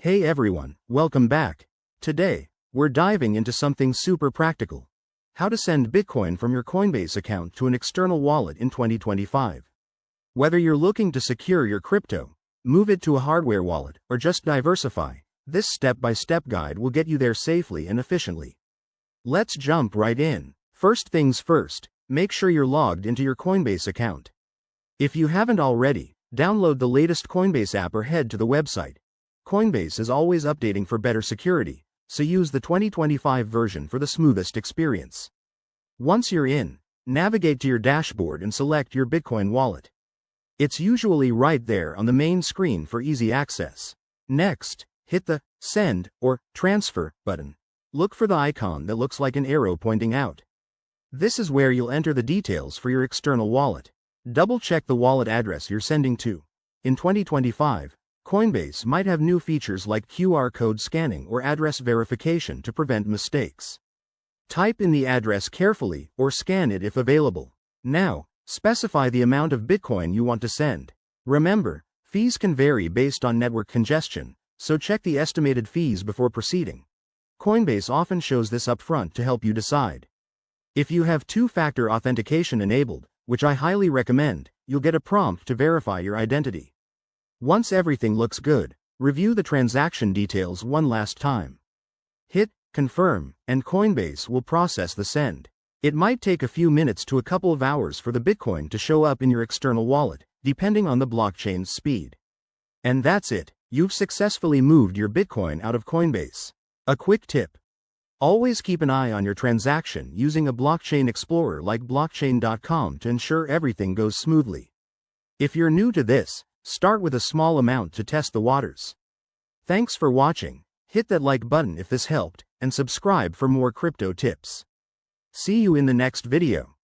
Hey everyone, welcome back. Today, we're diving into something super practical. How to send Bitcoin from your Coinbase account to an external wallet in 2025. Whether you're looking to secure your crypto, move it to a hardware wallet, or just diversify, this step-by-step guide will get you there safely and efficiently. Let's jump right in. First things first, make sure you're logged into your Coinbase account. If you haven't already, download the latest Coinbase app or head to the website. Coinbase is always updating for better security, so use the 2025 version for the smoothest experience. Once you're in, navigate to your dashboard and select your Bitcoin wallet. It's usually right there on the main screen for easy access. Next, hit the Send or Transfer button. Look for the icon that looks like an arrow pointing out. This is where you'll enter the details for your external wallet. Double-check the wallet address you're sending to. In 2025, Coinbase might have new features like QR code scanning or address verification to prevent mistakes. Type in the address carefully or scan it if available. Now, specify the amount of Bitcoin you want to send. Remember, fees can vary based on network congestion, so check the estimated fees before proceeding. Coinbase often shows this upfront to help you decide. If you have two-factor authentication enabled, which I highly recommend, you'll get a prompt to verify your identity. Once everything looks good, review the transaction details one last time. Hit Confirm, and Coinbase will process the send. It might take a few minutes to a couple of hours for the Bitcoin to show up in your external wallet, depending on the blockchain's speed. And that's it, you've successfully moved your Bitcoin out of Coinbase. A quick tip. Always keep an eye on your transaction using a blockchain explorer like blockchain.com to ensure everything goes smoothly. If you're new to this, start with a small amount to test the waters. Thanks for watching. Hit that like button if this helped, and subscribe for more crypto tips. See you in the next video.